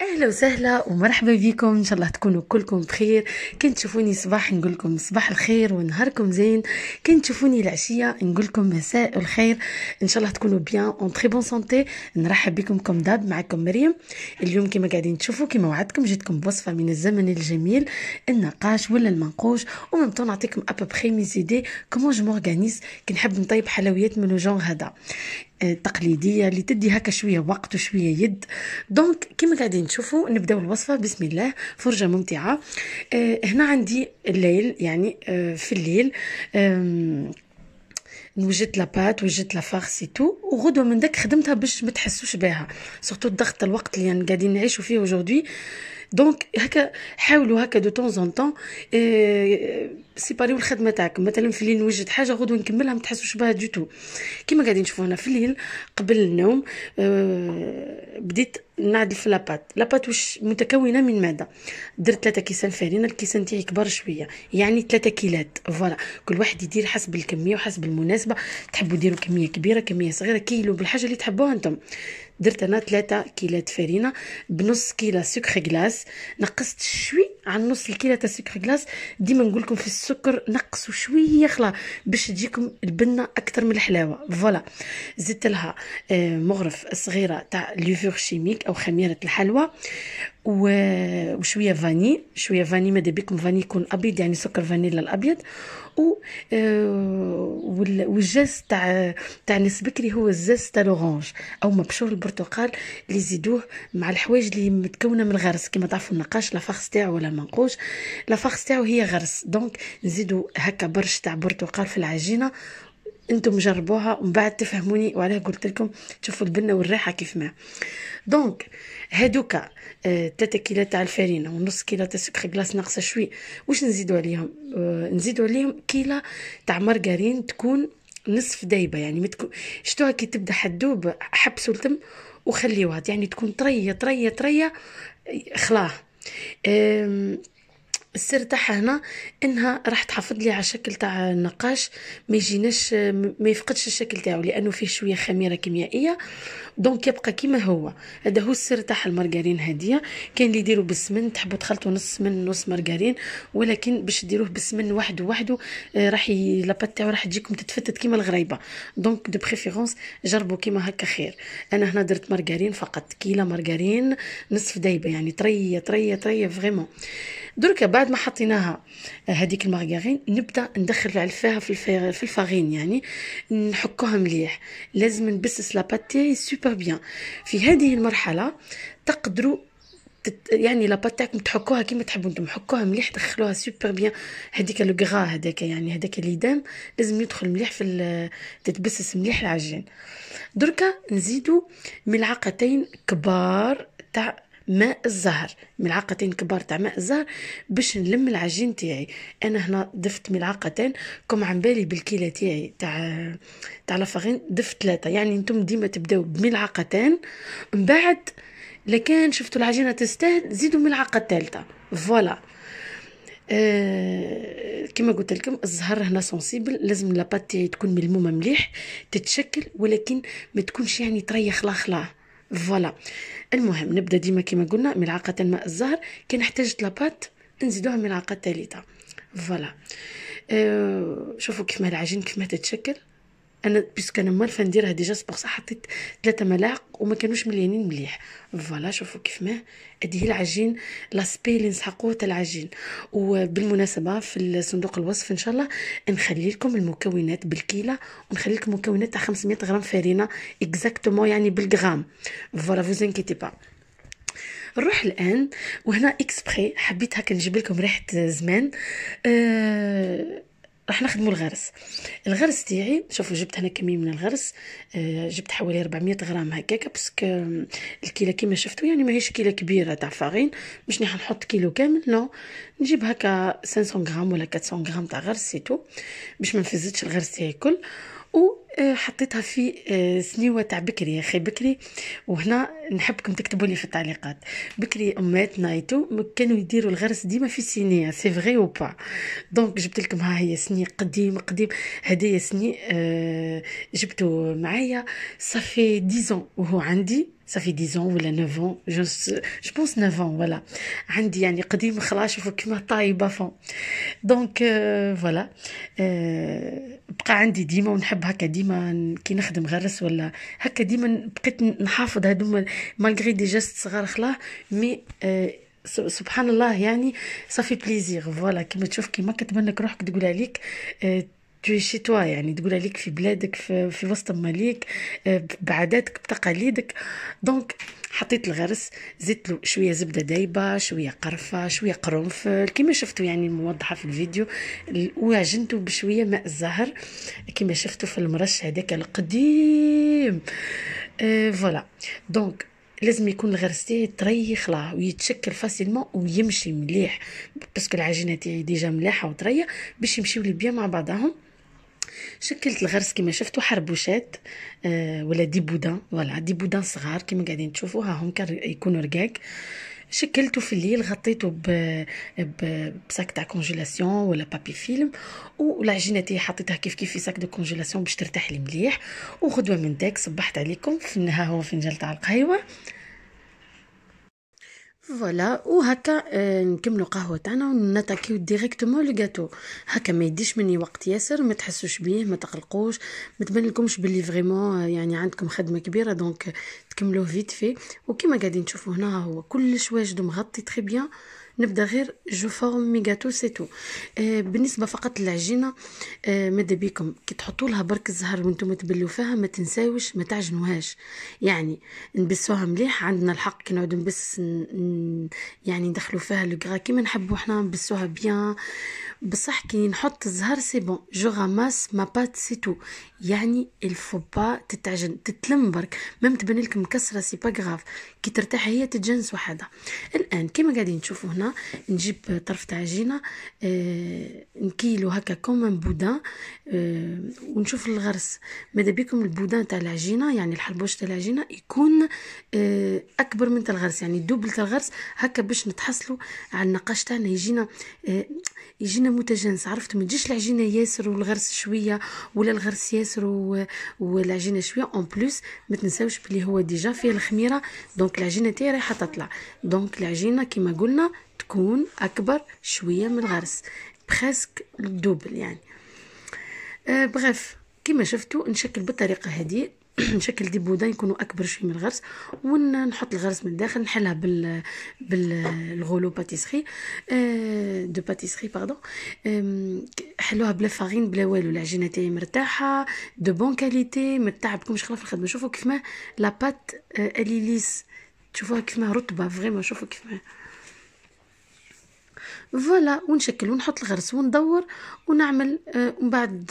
اهلا وسهلا ومرحبا بكم، ان شاء الله تكونوا كلكم بخير. كنت تشوفوني صباح نقول لكم صباح الخير ونهاركم زين، كنت تشوفوني العشيه نقول لكم مساء الخير. ان شاء الله تكونوا بيان اون تري بون سونتي. نرحب بكم كم داب، معكم مريم. اليوم كما قاعدين تشوفوا كما وعدتكم جيتكم بوصفه من الزمن الجميل، النقاش ولا المنقوش، ومن نعطيكم ابوبخي ميزيدي كومون جو مورغانيز كي نحب نطيب حلويات من الجون هذا. تقليديه اللي تدي هكا شويه وقت وشويه يد. دونك كما قاعدين تشوفوا نبداو الوصفه بسم الله. فرجه ممتعه. هنا عندي الليل يعني في الليل وجدت لابات وجدت لا فارسي تو، وغدوه من داك خدمتها باش ما تحسوش بها، سورتو ضغط الوقت اللي يعني قاعدين نعيشوا فيه aujourd'hui. دونك هكا حاولوا هكا دو طون زون طون سيباريو الخدمه تاعكم. مثلا في الليل نوجد حاجه غدوه نكملها ما تحسوش بها دو تو. كيما قاعدين تشوفوا هنا في الليل قبل النوم بديت نعدل في لابات واش متكونه من ماذا. درت 3 كيسان فرينه، الكيسان تاعي كبار شويه يعني 3 كيلات. فوالا كل واحد يدير حسب الكميه وحسب المناسبه، تحبوا ديروا كميه كبيره كميه صغيره كيلو بالحاجه اللي تحبوها انتم. درت انا 3 كيلات فرينه بنص كيلو سكر غلاس. نقصت شوي عن نص الكيلو تاع سكر غلاس. ديما نقول لكم في السكر نقصوا شويه خلا باش تجيكم البنه اكثر من الحلاوه. فوالا زدت لها مغرف صغيره تاع ليفور شيميك او خميره الحلوى، وشويه فاني. شويه فاني ماذا بكم فاني يكون ابيض يعني سكر فانيلا الابيض. و والجاز تاع نسبكري هو الزاز تاع لورانج او مبشور البرتقال اللي يزيدوه مع الحوايج اللي متكونه من الغرس. كما تعرفوا النقاش لا فارس تاعو ولا المنقوش لا فارس تاعو هي غرس. دونك نزيدوا هكا برش تاع برتقال في العجينه. انتم جربوها ومن بعد تفهموني وعلاه قلت لكم تشوفوا البنه والريحه كيف ما. دونك هادوكا 3 كيلو تاع الفرينه ونص كيلو تاع سكر غلاس ناقصه شوي. واش نزيدوا عليهم؟ نزيدوا عليهم كيلو تاع مارغرين تكون نصف دايبه، يعني متكون شتوها كي تبدا حدوب حبسوا التم وخليوها يعني تكون طريه طريه طريه خلاه. السر تاعها هنا انها راح تحافظ لي على الشكل تاع النقاش، ما يجيناش ما يفقدش الشكل تاعو لانه فيه شويه خميره كيميائيه. دونك يبقى كيما هو. هذا هو السر تاع المارغرين هديه. كاين اللي يديروا بالسمن، تحبوا تخلطوا نص سمن نص مارغرين، ولكن باش ديروه بالسمن وحده وحده راح لاباط تاعو راح تجيكم تتفتت كيما الغريبه. دونك دو بريفيرونس جربوا كيما هكا خير. انا هنا درت مارغرين فقط، كيلو مارغرين نصف دايبه يعني طريه طريه طريه فريمون. دركا بعد ما حطيناها هذيك المارغرين نبدا ندخل فيها في الفارين يعني نحكوها مليح. لازم نبسس لاباط تاعي سوبر بيان. في هذه المرحله تقدروا يعني لاباط تاعكم تحكوها كيما تحبوا انتم، حكوها مليح دخلوها سوبر بيان. هذيك لو غرا هذاك يعني هذاك اللي دام لازم يدخل مليح في تتبسس مليح العجين. دركا نزيدوا ملعقتين كبار تاع ماء الزهر، ملعقتين كبار تاع ماء الزهر باش نلم العجين تاعي. انا هنا ضفت ملعقتين كم عن بالي بالكيله تاعي تاع لافارين ضفت 3، يعني نتم ديما تبداو بملعقتين من بعد لكن شفتوا العجينه تستاهل زيدوا ملعقه ثالثه. فوالا كما قلت لكم الزهر هنا سنسيبل، لازم لاباط تاعي تكون ملمومه مليح تتشكل، ولكن ما تكونش يعني طريه خلا. فوالا المهم نبدا ديما كما قلنا ملعقه ماء الزهر. كي نحتاج لاباط نزيدوها ملعقه ثالثه. فوالا شوفوا كيف ما العجين كيف ما تتشكل. انا بيسك انا مالفه نديرها ديجا سبور صح حطيت 3 ملاعق وما كانوش مليانين مليح. فوالا شوفوا كيف ما هذه العجين لاسبي اللي نسحقوه تاع العجين. وبالمناسبه في الصندوق الوصف ان شاء الله نخلي لكم المكونات بالكيله، ونخلي لكم مكونات تاع 500 غرام فرينه اكزاكتومون يعني بالغرام. فوالا فوز انكيتي با. نروح الان وهنا اكسبري حبيت هكا نجيب لكم ريحه زمان. راح نخدموا الغرس تاعي. شوفوا جبت هنا كميه من الغرس. جبت حوالي 400 غرام هكاك باسكو الكيله كيما شفتوا يعني ماهيش كيله كبيره تاع فارين باش نحط كيلو كامل. نو نجيب هكا 500 غرام ولا 400 غرام تاع غرس سيتو باش ما نفزتش الغرس تاعي كل. وحطيتها في سنيوه تاع بكري يا اخي بكري. وهنا نحبكم تكتبوا لي في التعليقات بكري امات نايتو كانوا يديروا الغرس ديما في صينيه، سي فري او با. دونك جبت لكم ها هي سني قديم قديم. هدايا سني جبته معايا صافي 10 وهو عندي صافي 10 ولا 9 جو بونس 9 فوالا. عندي يعني قديم خلاص، شوفوا كيما طايبه فون. دونك فوالا. بقى عندي ديما، ونحب هكا ديما كي نخدم غرس ولا هكا ديما بقيت نحافظ هذوما مالغري دي جيست صغار خلاه مي سبحان الله يعني صافي بليزير. فوالا كيما تشوف كيما كتبان روحك تقول عليك توي شي توا، يعني تقول عليك في بلادك، في وسط ماليك، بعاداتك بتقاليدك. دونك حطيت الغرس، زدت له شويه زبده دايبه، شويه قرفه، شويه قرنفل كيما شفتوا يعني موضحه في الفيديو، وعجنته بشويه ماء الزهر كيما شفتوا في المرش هذاك القديم. فوالا. دونك لازم يكون الغرس تاعي طريخ لا ويتشكل فاسيلمون ويمشي مليح، باسكو العجينه تاعي ديجا مليحه وطريه باش يمشيو لي بيان مع بعضهم. شكلت الغرس كما شفتوا حربوشات ولا دي بودان، فوالا دي بودان صغار كما قاعدين تشوفوا، ها هم يكونوا رقاق. شكلته في الليل، غطيته بساك تاع كونجيلاسيون ولا بابي فيلم، والعجينه تاعي حطيتها كيف كيف في ساك دو كونجيلاسيون باش ترتاح لي مليح. وغدوه من داك صبحت عليكم في النهار هو فنجان تاع القهوه. فوالا وهكا نكملوا قهوه تاعنا ونتاكيو ديريكتومون لو غاتو. هكا ما يديش مني وقت ياسر، ما تحسوش بيه، ما تقلقوش، ما تبان لكمش باللي فريمون يعني عندكم خدمه كبيره. دونك تكملوه فيت في. وكما قاعدين تشوفوا هنا هو كلش واجد ومغطي تري بيان. نبدا غير جو فورم مي غاتو سي تو. بالنسبه فقط للعجينه، ماذا بيكم كي تحطوا لها برك الزهر وانتم تبلوا فيها ما تنساوش ما تعجنوهاش، يعني نبسوها مليح. عندنا الحق كي نعود نبس يعني ندخلوا فيها لو غرا كيما نحبوا حنا نبسوها بيان. بصح كي نحط الزهر سي بون جو راماس ما بات سي تو، يعني الفو با تتعجن تتلم برك، ميم تبان لكم مكسره سي با غراف، كي ترتاح هي تتجنس وحدها. الان كيما قاعدين تشوفوا هنا نجيب طرف تاع عجينه نكيلو هكا كوم ان بودان، ونشوف الغرس. ماذا بكم البودان تاع العجينه يعني الحلبوش تاع العجينه يكون اكبر من تاع الغرس، يعني دوبل تاع الغرس هكا باش نتحصلوا على النقاش تاعنا يجينا متجانس. عرفتوا ما تجيش العجينه ياسر والغرس شويه، ولا الغرس ياسر والعجينه شويه. اون بليس ما تنساوش بلي هو ديجا فيه الخميره، دونك العجينه تاعي رايحه تطلع. دونك العجينه كما قلنا تكون اكبر شويه من الغرس، بريسك الدوبل يعني. بغيف كما شفتوا نشكل بالطريقه هذه. نشكل دي بودان يكونوا اكبر شويه من الغرس، ونحط الغرس من الداخل، نحلها بالغولو باتيسري دو باتيسري باردون. حلوها بلا فارين بلا والو. العجينه تاعي مرتاحه دو بون كاليتي، ما تعبكمش خلاص في الخدمه. شوفوا كيف ما لا بات الي ليس، تشوفوها كيف ما رطبه فريمون، شوفوا كيف ما فوالا. ونشكل ونحط الغرس وندور ونعمل ومن بعد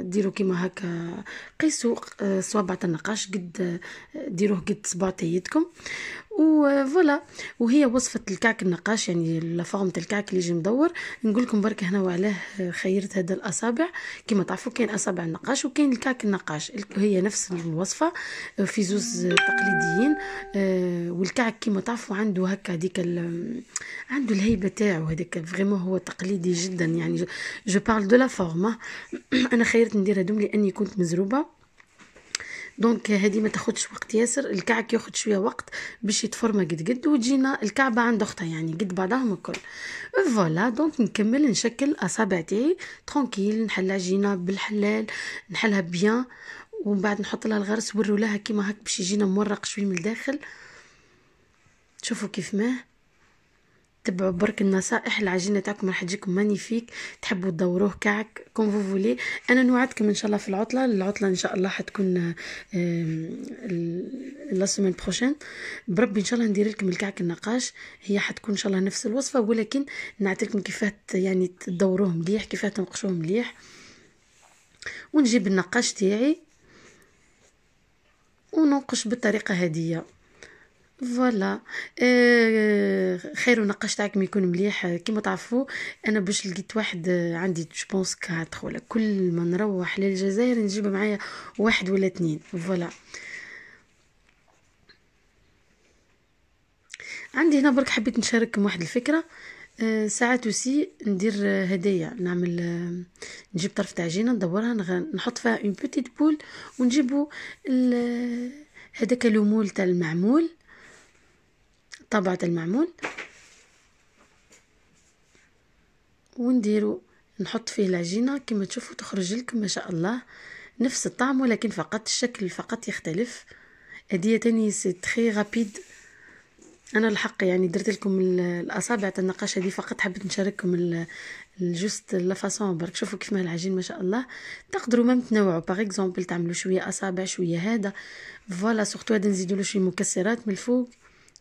ديروا كيما هكا، قيسوا صوابع النقاش قد ديروه قد صباع يدكم وفوالا. وهي وصفه الكعك النقاش، يعني لا فورم تاع الكعك اللي يجي مدور. نقول لكم برك هنا وعلاه خيرت هذا الاصابع. كما تعرفوا كاين اصابع النقاش وكاين الكعك النقاش، هي نفس الوصفه في زوز تقليديين. والكعك كما تعرفوا عنده هكا ديك عنده الهيبه تاعو هذاك فريمون، هو تقليدي جدا يعني. جو بارل دو لا فورم. انا خيرت ندير هذوم لاني كنت مزروبه، دونك هذه ما تاخدش وقت ياسر. الكعك ياخد شويه وقت باش يتفرمى قد وتجينا الكعبه عند اختها يعني قد بعضهم الكل. فوالا دونك نكمل نشكل اصابع تاعي ترونكيل، نحل العجينه بالحلال نحلها بيان، ومن بعد نحط لها الغرس ورو لها كيما هك باش يجينا مورق شويه من الداخل. شوفوا كيف ما تبعوا برك النصائح. العجينه تاعكم راح تجيكم مانيفيك، تحبوا تدوروه كعك كون فو فولي. انا نوعدكم ان شاء الله في العطله ان شاء الله حتكون لا سيمين بروشين بربي ان شاء الله ندير لكم الكعك النقاش. هي حتكون ان شاء الله نفس الوصفه، ولكن نعطيكم كيفاه يعني تدوروه مليح، كيفاه تنقشوه مليح. ونجيب النقاش تاعي وننقش بالطريقه هذه. فوالا خير نقاش تاعكم يكون مليح. كيما تعرفوا انا باش لقيت واحد عندي جوبونس 4 ولا كل ما نروح للجزائر نجيب معايا 1 ولا 2. فوالا عندي هنا برك حبيت نشارككم واحد الفكره. ساعات وسي ندير هدايا، نعمل نجيب طرف تاع عجينه ندورها نحط فيها اون بوتيت بول، ونجيبو هذاك لومول تاع المعمول، طبعة المعمول، ونديرو نحط فيه العجينة كما تشوفوا تخرج لكم ما شاء الله نفس الطعم، ولكن فقط الشكل فقط يختلف. هدية تاني سي تري رابيد. انا الحق يعني درت لكم الاصابع تاع النقاش هذه فقط، حبيت نشارككم الجوست لا فاصون برك. شوفوا كيف ما العجين ما شاء الله. تقدروا مام تنوعوا، باغ اكزومبل تعملوا شويه اصابع شويه هذا، فوالا. سورتو هذا نزيدوا له شويه مكسرات من الفوق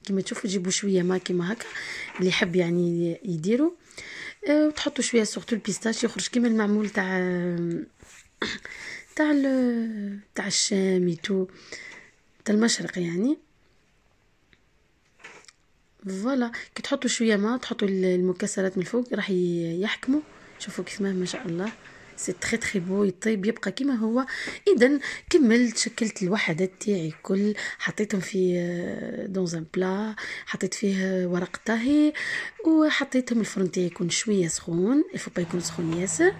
كما تشوفوا، تجيبوا شويه ما كيما هكا اللي يحب يعني يديروا. وتحطوا شويه سورتو البيستاش يخرج كيما المعمول تاع الشام تاع المشرق يعني. فوالا كي تحطوا شويه ما تحطوا المكسرات من الفوق راح يحكموا. شوفوا كيف ما شاء الله سي تري تري بو، يطيب يبقى كيما هو. اذا كملت شكلت الوحدات تاعي كل، حطيتهم في دون ان بلا، حطيت فيه ورق طهي وحطيتهم الفرن تاعي يكون شويه سخون، الفو با يكون سخون ياسر.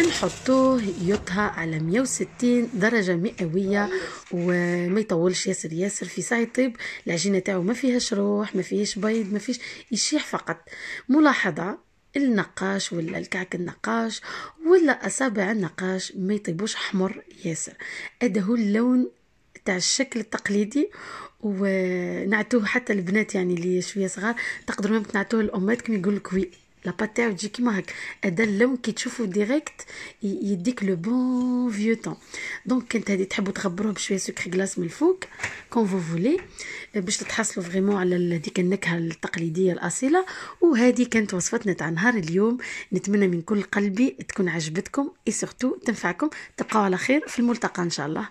نحطوه يطهى على 160 درجة مئوية وما يطولش ياسر ياسر، في ساعة يطيب. العجينة تاعو ما فيهاش روح، ما فيهاش بيض، ما فيش، يشيح فقط. ملاحظة النقاش ولا الكعك النقاش ولا أصابع النقاش ما يطيبوش حمر ياسر. هذا هو اللون تاع الشكل التقليدي، ونعتوه حتى البنات يعني اللي شويه صغار تقدروا ممكن نعتوه الامهات كما يقول لك وي لا بات تاعو تجي كيما هكا. هذا اللون كي تشوفوا ديريكت يديك لو بون فيو طون. دونك كانت هذه تحبوا تغبروه بشويه سكر غلاس من الفوق كون فو فولي باش تتحصلوا فريمون على ديك النكهه التقليديه الاصيله. وهذه كانت وصفتنا تاع نهار اليوم. نتمنى من كل قلبي تكون عجبتكم اي سورتو تنفعكم. تبقاو على خير، في الملتقى ان شاء الله.